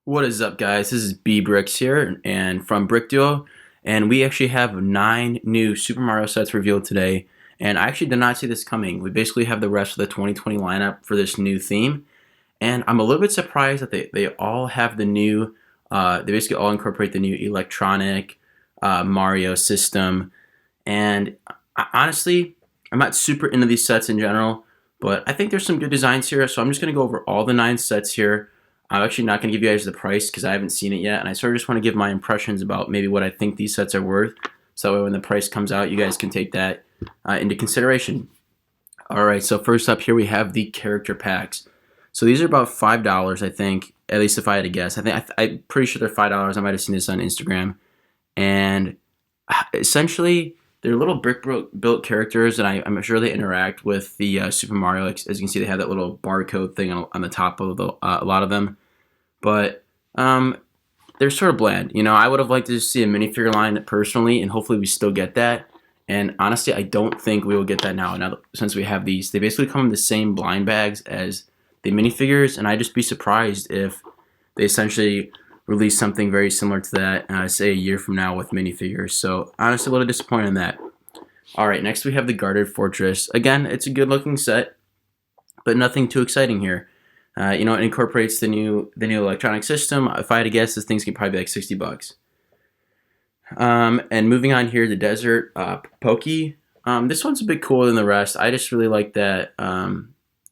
What is up, guys? This is B Bricks here, and from Brick Duo, and we actually have 9 new Super Mario sets revealed today. And I actually did not see this coming. We basically have the rest of the 2020 lineup for this new theme, and I'm a little bit surprised that they all have the new. They basically all incorporate the new electronic Mario system, and honestly, I'm not super into these sets in general, but I think there's some good designs here. So I'm just gonna go over all the 9 sets here. I'm actually not going to give you guys the price because I haven't seen it yet, and I sort of just want to give my impressions about maybe what I think these sets are worth, so that way when the price comes out, you guys can take that into consideration. Alright, so first up here we have the character packs. So these are about $5, I think, at least if I had to guess. I'm pretty sure they're $5. I might have seen this on Instagram. And essentially, they're little brick-built characters, and I'm sure they interact with the Super Mario. As you can see, they have that little barcode thing on the top of a lot of them. But they're sort of bland. You know, I would have liked to see a minifigure line personally, and hopefully we still get that. And honestly, I don't think we will get that now since we have these. They basically come in the same blind bags as the minifigures, and I'd just be surprised if they essentially release something very similar to that, say a year from now with minifigures. So honestly, a little disappointed in that. Alright, next we have the Guarded Fortress. Again, it's a good looking set, but nothing too exciting here. It incorporates the new electronic system. If I had to guess, this thing's gonna probably be like $60. And moving on here, the Desert Pokey. This one's a bit cooler than the rest. I just really like that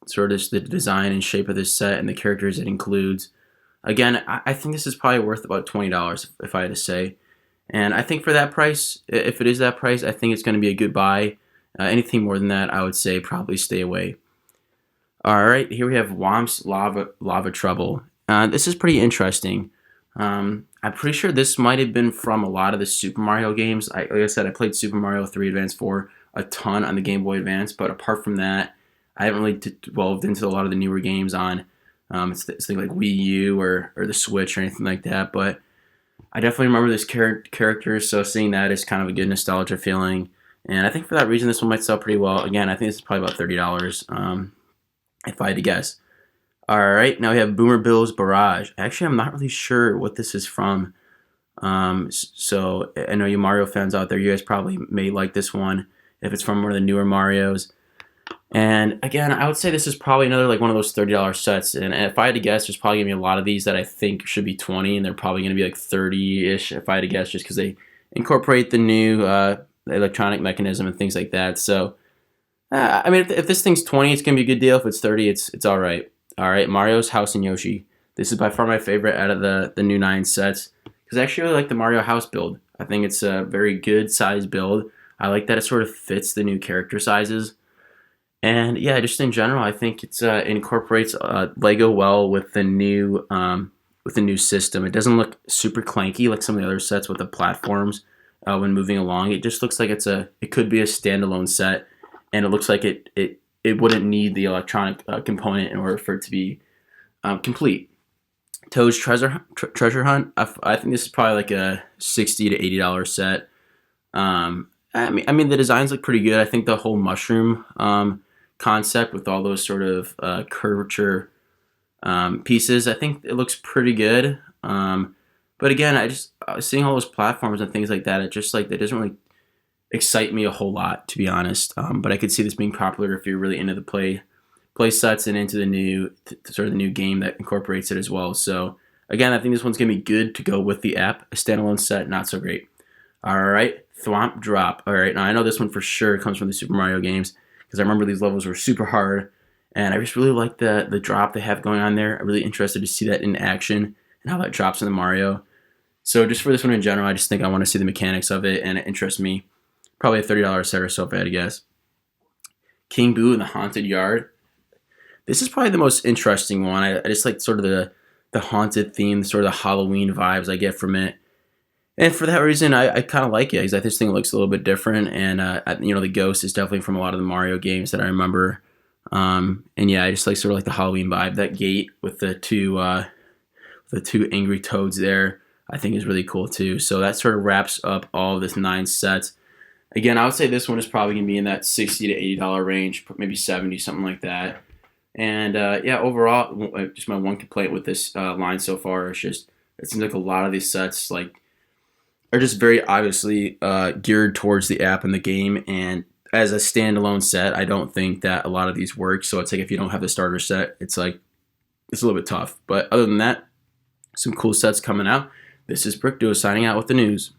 sort of the design and shape of this set and the characters it includes. Again, I think this is probably worth about $20 if I had to say. And I think for that price, if it is that price, I think it's going to be a good buy. Anything more than that, I would say probably stay away. Alright, here we have Whomp's Lava Trouble. This is pretty interesting. I'm pretty sure this might have been from a lot of the Super Mario games. Like I said, I played Super Mario 3 Advance 4 a ton on the Game Boy Advance, but apart from that, I haven't really delved into a lot of the newer games on it's things like Wii U or the Switch or anything like that. But I definitely remember this character, so seeing that is kind of a good nostalgia feeling. And I think for that reason, this one might sell pretty well. Again, I think this is probably about $30. If I had to guess. Alright, now we have Boomer Bill's Barrage. Actually, I'm not really sure what this is from. So I know you Mario fans out there, you guys probably may like this one if it's from one of the newer Marios. And again, I would say this is probably another like one of those $30 sets. And if I had to guess, there's probably gonna be a lot of these that I think should be 20, and they're probably gonna be like 30-ish if I had to guess, just because they incorporate the new electronic mechanism and things like that. So I mean, if this thing's 20, it's gonna be a good deal. If it's 30, it's all right. All right, Mario's House and Yoshi. This is by far my favorite out of the new 9 sets because I actually really like the Mario house build. I think it's a very good size build. I like that it sort of fits the new character sizes. And yeah, just in general, I think it incorporates Lego well with the new system. It doesn't look super clanky like some of the other sets with the platforms when moving along. It just looks like it could be a standalone set, and it looks like it wouldn't need the electronic component in order for it to be complete. Toad's Treasure Hunt. I think this is probably like a $60 to $80 set. I mean the designs look pretty good. I think the whole mushroom concept with all those sort of curvature pieces, I think it looks pretty good. But again, I was seeing all those platforms and things like that. It just like it doesn't really excite me a whole lot, to be honest. But I could see this being popular if you're really into the play sets and into the new sort of the new game that incorporates it as well. So again, I think this one's gonna be good to go with the app. A standalone set, not so great. All right, Thwomp Drop. All right, now I know this one for sure comes from the Super Mario games because I remember these levels were super hard, and I just really like the drop they have going on there. I'm really interested to see that in action and how that drops in the Mario. So just for this one in general, I just think I want to see the mechanics of it, and it interests me. Probably a $30 set or so if I had to guess. King Boo in the Haunted Yard. This is probably the most interesting one. I just like sort of the haunted theme, sort of the Halloween vibes I get from it. And for that reason, I kind of like it because I just think it looks a little bit different. And, the ghost is definitely from a lot of the Mario games that I remember. And yeah, I just like sort of like the Halloween vibe. That gate with the two angry toads there, I think is really cool too. So that sort of wraps up all of this 9 sets. Again, I would say this one is probably going to be in that $60 to $80 range, maybe $70, something like that. And yeah, overall, just my one complaint with this line so far is just it seems like a lot of these sets are just very obviously geared towards the app and the game. And as a standalone set, I don't think that a lot of these work. So it's like if you don't have the starter set, it's like it's a little bit tough. But other than that, some cool sets coming out. This is Brick Duo signing out with the news.